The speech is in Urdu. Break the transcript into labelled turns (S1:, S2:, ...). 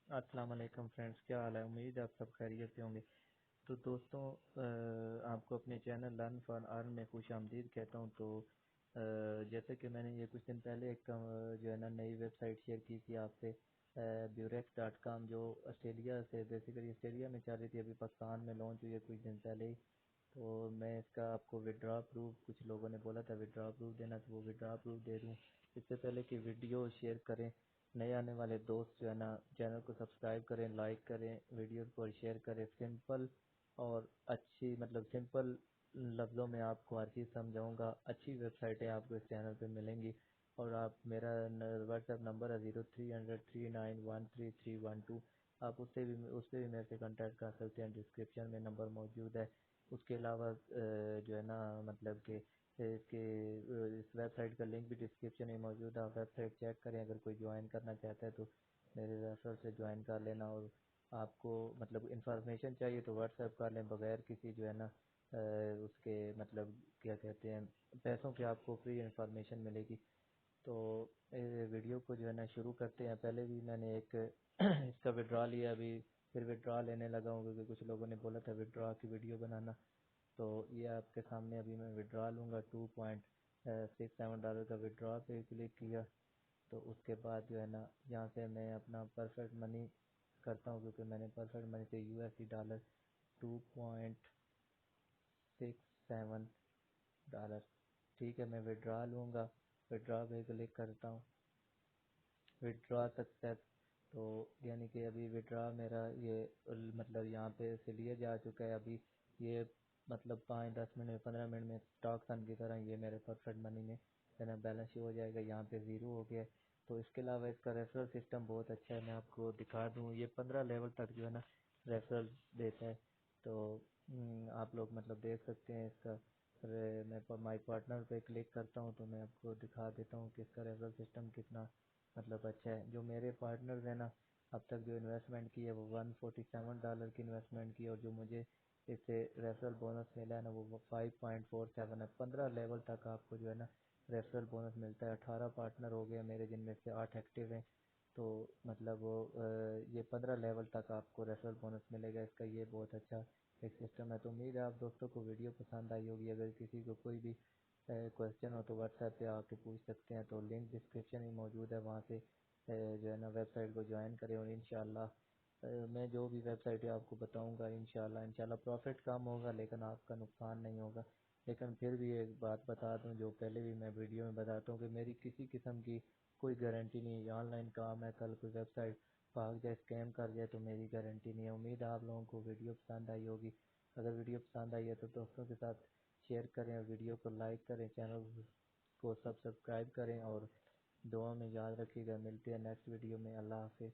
S1: السلام علیکم فرینڈس، کیا حال ہے؟ امید ہے آپ سب خیریت سے ہوں گے۔ تو دوستوں، آپ کو اپنے چینل لرن فار ارن میں خوش آمدید کہتا ہوں۔ تو جیسے کہ میں نے یہ کچھ دن پہلے ایک جو ہے نا نئی ویب سائٹ شیئر کی تھی آپ سے، burex.com، جو آسٹریلیا سے بیسیکلی آسٹریلیا میں چل رہی تھی، ابھی پاکستان میں لانچ ہوئی ہے کچھ دن پہلے ہی۔ تو میں اس کا آپ کو وڈرا پروف، کچھ لوگوں نے بولا تھا وڈرا پروف دینا، تو وہ وڈرا پروف دے دوں۔ اس سے پہلے کہ ویڈیو شیئر کریں، نئے آنے والے دوست جو ہے نا چینل کو سبسکرائب کریں، لائک کریں، ویڈیوز کو شیئر کریں۔ سمپل اور اچھی، مطلب سمپل لفظوں میں آپ کو ہر چیز سمجھاؤں گا۔ اچھی ویب سائٹیں آپ کو اس چینل پہ ملیں گی، اور آپ میرا واٹس ایپ نمبر ہے 030039131312، آپ اس پہ بھی میرے سے کانٹیکٹ کر سکتے ہیں، ڈسکرپشن میں نمبر موجود ہے۔ اس کے علاوہ جو ہے نا مطلب کہ اس ویب سائٹ کا لنک بھی ڈسکرپشن میں موجود ہے، آپ ویب سائٹ چیک کریں۔ اگر کوئی جوائن کرنا چاہتا ہے تو میرے ریفرل سے جوائن کر لینا، اور آپ کو مطلب انفارمیشن چاہیے تو واٹس ایپ کر لیں بغیر کسی جو ہے نا اس کے مطلب کیا کہتے ہیں پیسوں کے، آپ کو فری انفارمیشن ملے گی۔ تو ویڈیو کو جو ہے نا شروع کرتے ہیں۔ پہلے بھی میں نے ایک اس کا وڈرا لیا، ابھی پھر وڈرا لینے لگا ہوں، کیونکہ کچھ لوگوں نے بولا تھا وڈرا کی ویڈیو بنانا۔ تو یہ آپ کے سامنے ابھی میں وڈرا لوں گا، $2.67 کا وڈرا پہ کلک کیا۔ تو اس کے بعد جو ہے نا یہاں سے میں اپنا پرفیکٹ منی کرتا ہوں، کیونکہ میں نے پرفیکٹ منی سے $USD $2.67، ٹھیک ہے۔ میں وڈرا لوں گا، وڈرا پہ کلک کرتا ہوں، وڈرا سکسیس۔ تو یعنی کہ ابھی وڈرا میرا یہ مطلب یہاں پہ سے لیا جا چکا ہے۔ ابھی یہ مطلب 5-10 منٹ 15 منٹ میں اسٹاک سن کی طرح یہ میرے پرفیکٹ منی میں بیلنس شو ہو جائے گا، یہاں پہ زیرو ہو گیا۔ تو اس کے علاوہ اس کا ریفرل سسٹم بہت اچھا ہے، میں آپ کو دکھا دوں۔ یہ 15 لیول تک جو ہے نا ریفرل دیتا ہے۔ تو آپ لوگ مطلب دیکھ سکتے ہیں اس کا۔ میں مائی پارٹنر پہ کلک کرتا ہوں تو میں آپ کو دکھا دیتا ہوں کہ اس کا ریفرل سسٹم کتنا مطلب اچھا ہے۔ جو میرے پارٹنرز ہیں نا، اب تک جو انویسٹمنٹ کی ہے وہ $147 کی انویسٹمنٹ کی، اور جو مجھے اس سے ریفرل بونس ملا ہے نا وہ 5.47 ہے۔ 15 لیول تک آپ کو جو ہے نا ریفرل بونس ملتا ہے۔ 18 پارٹنر ہو گئے میرے، جن میں سے 8 ایکٹیو ہیں۔ تو مطلب یہ 15 لیول تک آپ کو ریفرل بونس ملے گا، اس کا یہ بہت اچھا ایک سسٹم ہے۔ تو امید ہے آپ دوستوں کو ویڈیو پسند آئی ہوگی۔ اگر کسی کو کوئی بھی کوشچن ہو تو واٹس ایپ پہ آ کے پوچھ سکتے ہیں، تو لنک ڈسکرپشن میں موجود ہے، وہاں سے جو ہے نا ویب سائٹ کو جوائن کریں، اور انشاءاللہ میں جو بھی ویب سائٹ ہے آپ کو بتاؤں گا۔ انشاءاللہ پروفٹ کم ہوگا لیکن آپ کا نقصان نہیں ہوگا۔ لیکن پھر بھی ایک بات بتا دوں، جو پہلے بھی میں ویڈیو میں بتاتا ہوں، کہ میری کسی قسم کی کوئی گارنٹی نہیں ہے۔ آن لائن کام ہے، کل کوئی ویب سائٹ بھاگ جائے، اسکیم کر جائے، تو میری گارنٹی نہیں ہے۔ امید ہے آپ لوگوں کو ویڈیو پسند آئی ہوگی۔ اگر ویڈیو پسند آئی ہے تو دوستوں کے ساتھ شیئر کریں، اور ویڈیو کو لائک کریں، چینل کو سبسکرائب کریں، اور دعا میں یاد رکھیے گا۔ ملتے ہیں نیکسٹ ویڈیو میں۔ اللہ حافظ۔